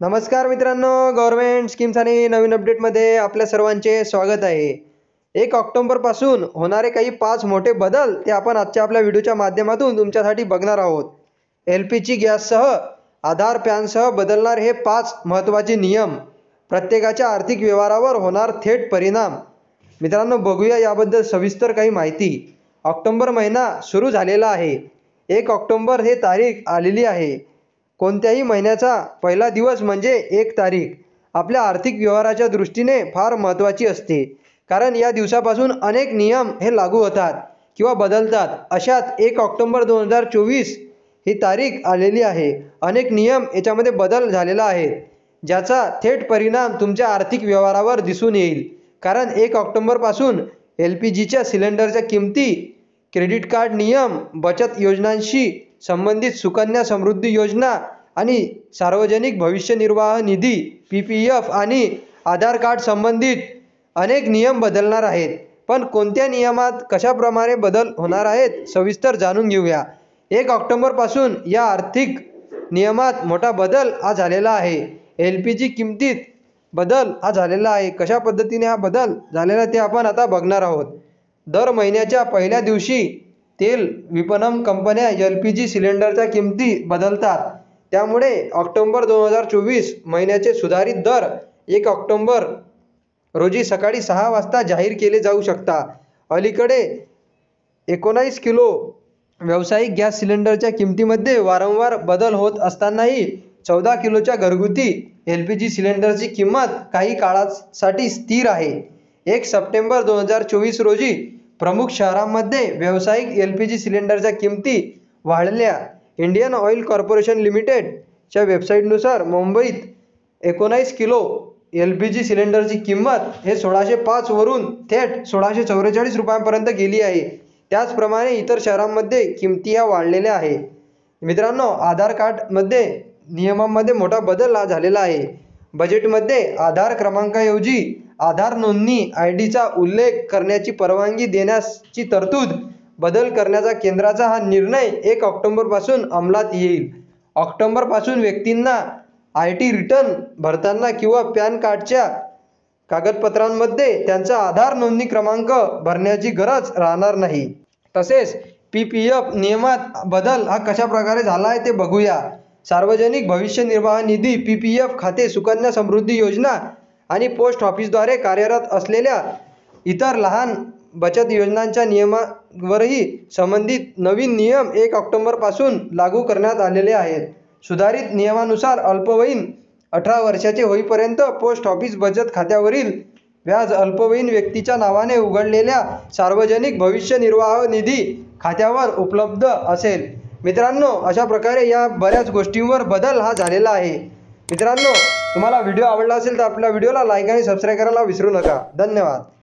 नमस्कार मित्रांनो, government schemes आणि नवीन अपडेटमध्ये आपल्या सर्वांचे स्वागत आहे। 1 ऑक्टोबरपासून होणारे काही 5 मोठे बदल ते आपण आजच्या आपल्या व्हिडिओच्या माध्यमातून तुमच्यासाठी बघणार आहोत। एलपीजी गॅससह आधार पॅनसह बदलणार हे 5 महत्त्वाचे नियम, प्रत्येकाच्या आर्थिक व्यवहारावर होणार थेट परिणाम। मित्रांनो, बघूया याबद्दल सविस्तर काही माहिती। ऑक्टोबर महिना सुरू झालेला आहे। 1 ऑक्टोबर हे तारीख आलेली आहे। कोणत्याही महिन्याचा पहिला दिवस म्हणजे 1 तारीख आपल्या आर्थिक व्यवहाराच्या दृष्टीने फार महत्त्वाची असते, कारण या दिवसापासून अनेक नियम हे लागू होतात किंवा बदलतात। अशात 1 ऑक्टोबर 2024 ही तारीख आलेली आहे। अनेक नियम याच्यामध्ये बदल झालेला आहे, ज्याचा थेट परिणाम तुमच्या आर्थिक व्यवहारावर दिसून येईल। कारण 1 ऑक्टोबरपासून एलपीजीच्या सिलेंडरच्या किमती, क्रेडिट कार्ड नियम, बचत योजनांशी संबंधित सुकन्या समृद्धी योजना आणि सार्वजनिक भविष्य निर्वाह निधी पीपीएफ आणि आधार कार्ड संबंधित अनेक नियम बदलणार आहेत। पण कोणत्या नियमात कशाप्रमाणे बदल होणार आहेत, सविस्तर जाणून घेऊया। 1 ऑक्टोबरपासून या आर्थिक नियमात मोठा बदल हा झालेला आहे। एलपीजी किमतीत बदल हा झालेला आहे। कशा पद्धतीने हा बदल झालेला ते आपण आता बघणार आहोत। दर महिन्याच्या पहिल्या दिवशी तेल विपणन कंपन्या एलपीजी सिलेंडरच्या किमती बदलतात। त्यामुळे ऑक्टोबर 2024 महिन्याचे सुधारित दर 1 ऑक्टोबर रोजी सकाळी 6 वाजता जाहीर केले जाऊ शकतात। अलीकडे 19 किलो व्यावसायिक गॅस सिलेंडरच्या किमतीमध्ये वारंवार बदल होत असतानाही 14 किलोच्या घरगुती एलपीजी सिलेंडरची किंमत काही काळासाठी स्थिर आहे। 1 सप्टेंबर 2024 रोजी प्रमुख शहरांमध्ये व्यावसायिक एलपीजी सिलेंडरच्या किमती वाढल्या। इंडियन ऑइल कॉर्पोरेशन लिमिटेडच्या वेबसाईटनुसार मुंबईत 19 किलो एलपीजी सिलेंडरची किंमत हे 1605 वरून थेट 1644 रुपयांपर्यंत गेली आहे। त्याचप्रमाणे इतर शहरांमध्ये किमती ह्या वाढलेल्या आहे। मित्रांनो, आधार कार्डमध्ये नियमांमध्ये मोठा बदल हा झालेला आहे। बजेटमध्ये आधार क्रमांकाऐवजी आधार नोंदणी आयडीचा उल्लेख करण्याची परवानगी देण्याची तरतूद बदल करण्याचा केंद्राचा हा निर्णय 1 ऑक्टोबरपासून अंमलात येईल। ऑक्टोबरपासून व्यक्तींना आयटी रिटर्न भरताना किंवा पॅन कार्डच्या कागदपत्रांमध्ये त्यांचा आधार नोंदणी क्रमांक भरण्याची गरज राहणार नाही। तसेच पीपीएफ नियमात बदल हा कशा प्रकारे झाला आहे ते बघूया। सार्वजनिक भविष्य निर्वाह निधी पीपीएफ खाते सुकन्या समृद्धी योजना आणि पोस्ट ऑफिसद्वारे कार्यरत असलेल्या इतर लहान बचत योजनांच्या नियमांवरही संबंधित नवीन नियम 1 ऑक्टोबरपासून लागू करण्यात आलेले आहेत। सुधारित नियमानुसार अल्पवयीन 18 वर्षाचे होईपर्यंत पोस्ट ऑफिस बचत खात्यावरील व्याज अल्पवयीन व्यक्तीच्या नावाने उघडलेल्या सार्वजनिक भविष्य निर्वाह निधी खात्यावर उपलब्ध असेल। मित्रांनो, अशा प्रकारे या बऱ्याच गोष्टींवर बदल हा झालेला आहे। मित्रांनो, तुम्हाला व्हिडिओ आवडला असेल तर आपल्या व्हिडिओला लाईक आणि सबस्क्राईब करायला विसरू नका। धन्यवाद।